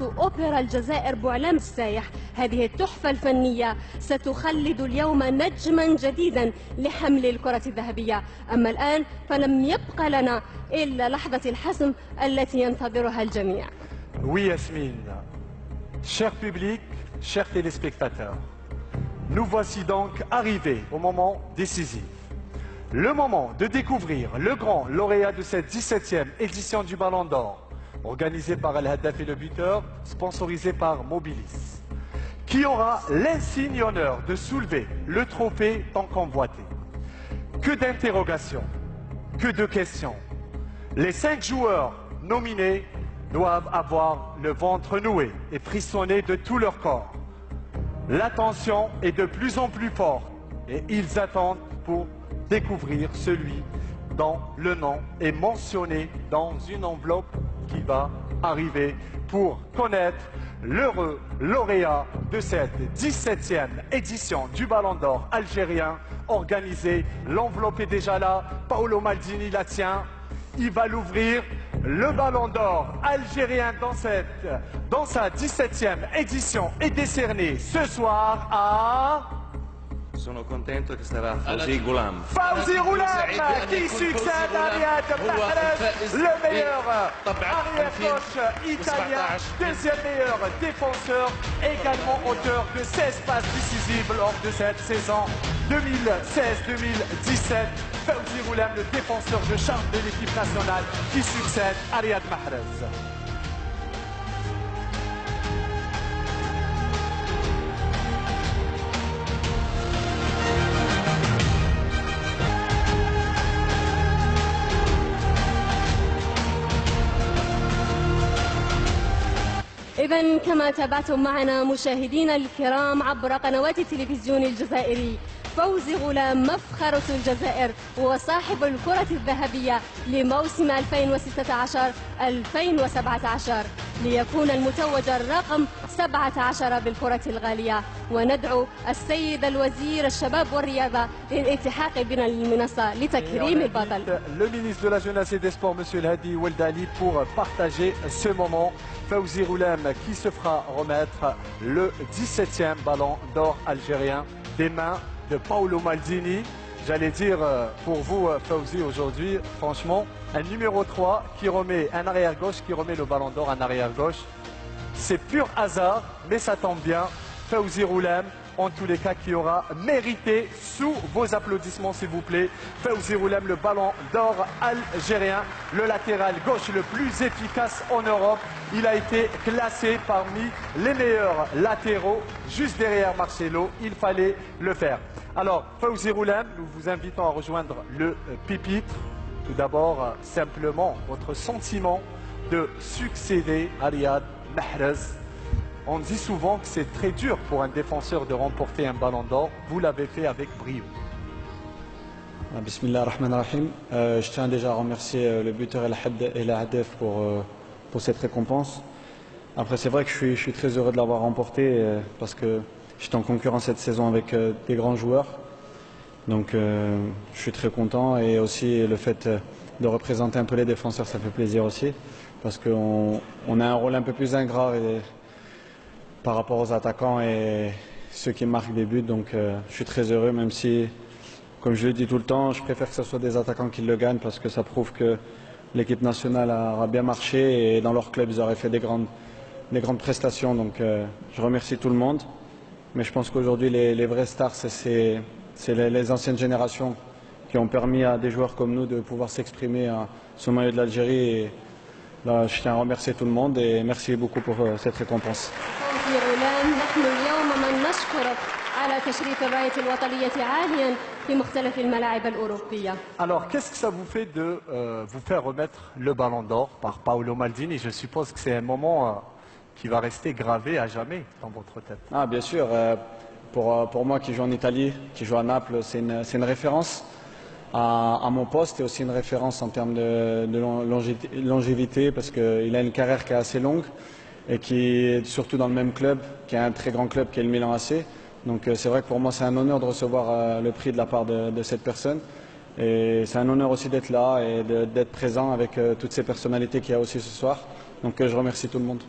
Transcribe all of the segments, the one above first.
أوبرا الجزائر بوعلام السايح. هذه التحفة الفنية ستخلد اليوم نجما جديدا لحمل الكرة الذهبية. أما الآن فلم يبقى لنا إلا لحظة الحسم التي ينتظرها الجميع. Oui Yasmine, cher public, chers téléspectateurs, nous voici donc arrivés au moment décisif. Le moment de découvrir le grand lauréat de cette 17e édition du Ballon d'Or, organisé par El Haddaf et le buteur, sponsorisé par Mobilis, qui aura l'insigne honneur de soulever le trophée tant convoité. Que d'interrogations, que de questions. Les 5 joueurs nominés doivent avoir le ventre noué et frissonner de tout leur corps. L'attention est de plus en plus forte et ils attendent pour découvrir celui dont le nom est mentionné dans une enveloppe qui va arriver pour connaître l'heureux lauréat de cette 17e édition du Ballon d'Or algérien organisé. L'enveloppe est déjà là, Paolo Maldini la tient, il va l'ouvrir. Le Ballon d'Or algérien dans sa 17e édition est décerné ce soir à... Sono contento che sarà Fawzi Ghoulam. Fawzi Ghoulam qui succède à Riyad Mahrez, le meilleur arrière-gauche italien, deuxième meilleur défenseur, également auteur de 16 passes décisives lors de cette saison 2016-2017. Fawzi Ghoulam, le défenseur de charme de l'équipe nationale qui succède à Riyad Mahrez. إذن كما تابعتم معنا مشاهدينا الكرام عبر قنوات التلفزيون الجزائري، فوزي غلام مفخرة الجزائر وصاحب الكرة الذهبية لموسم 2016-2017 ليكون المتوج الرقم 17 بالكرة الغالية. وندعو السيد الوزير الشباب والرياضة للالتحاق بنا للمنصة لتكريم البطل. Le ministre de la Jeunesse et des Sports, M. El Hadi Oueldali, pour partager ce moment. Fawzi Ghoulam qui se fera remettre le 17e Ballon d'Or algérien des mains de Paolo Maldini. J'allais dire pour vous, Fawzi, aujourd'hui, franchement, un numéro 3 qui remet un arrière-gauche, qui remet le Ballon d'Or en arrière-gauche. C'est pur hasard, mais ça tombe bien. Fawzi Ghoulam, en tous les cas, qui aura mérité, sous vos applaudissements s'il vous plaît, Fawzi Ghoulam, le Ballon d'Or algérien, le latéral gauche le plus efficace en Europe. Il a été classé parmi les meilleurs latéraux, juste derrière Marcelo. Il fallait le faire. Alors, Fawzi Ghoulam, nous vous invitons à rejoindre le pupitre. Tout d'abord, simplement, votre sentiment de succéder à Riyad Mahrez. On dit souvent que c'est très dur pour un défenseur de remporter un Ballon d'Or. Vous l'avez fait avec brio. Bismillah ar-Rahman ar-Rahim. Je tiens déjà à remercier le buteur El Haddaf pour cette récompense. Après, c'est vrai que je suis très heureux de l'avoir remporté parce que j'étais en concurrence cette saison avec des grands joueurs. Donc, je suis très content. Et aussi, le fait de représenter un peu les défenseurs, ça fait plaisir aussi. Parce qu'on a un rôle un peu plus ingrat par rapport aux attaquants et ceux qui marquent des buts. Donc je suis très heureux, même si, comme je le dis tout le temps, je préfère que ce soit des attaquants qui le gagnent parce que ça prouve que l'équipe nationale aura bien marché et dans leur club, ils auraient fait des grandes prestations. Donc je remercie tout le monde. Mais je pense qu'aujourd'hui, les vrais stars, c'est les anciennes générations qui ont permis à des joueurs comme nous de pouvoir s'exprimer sous le maillot de l'Algérie. Et là, je tiens à remercier tout le monde et merci beaucoup pour cette récompense. نحن اليوم من نشكرك على تشريف الراية الوطنية عاليا في مختلف الملاعب الأوروبية. Alors, qu'est-ce que ça vous fait de vous faire remettre le Ballon d'Or par Paolo Maldini? Je suppose que c'est un moment qui va rester gravé à jamais dans votre tête. Ah, bien sûr. Pour moi qui joue en Italie, qui joue à Naples, c'est une référence à mon poste et aussi une référence en termes de longévité parce qu'il a une carrière qui est assez longue. Et qui est surtout dans le même club, qui est un très grand club qui est le Milan AC. Donc c'est vrai que pour moi c'est un honneur de recevoir le prix de la part de cette personne. Et c'est un honneur aussi d'être là et d'être présent avec toutes ces personnalités qu'il y a aussi ce soir. Donc je remercie tout le monde.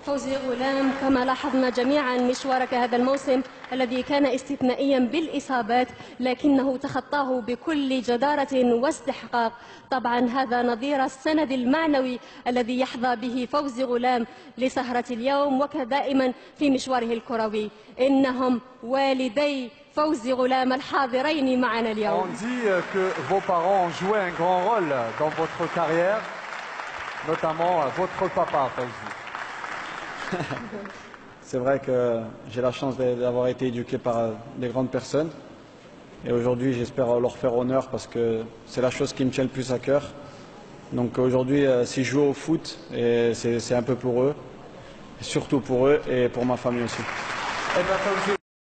فوزي غلام، كما لاحظنا جميعا مشوارك هذا الموسم الذي كان استثنائيا بالإصابات لكنه تخطاه بكل جدارة واستحقاق. طبعا هذا نظير السند المعنوي الذي يحظى به فوزي غلام لسهرة اليوم وكدائما في مشواره الكروي. إنهم والدي فوزي غلام الحاضرين معنا On اليوم. dit que vos parents ont joué un grand rôle dans votre carrière, notamment votre papa, Fawzi. C'est vrai que j'ai la chance d'avoir été éduqué par des grandes personnes. Et aujourd'hui, j'espère leur faire honneur parce que c'est la chose qui me tient le plus à cœur. Donc aujourd'hui, si je joue au foot, c'est un peu pour eux, surtout pour eux et pour ma famille aussi. Eh bien, Fawzi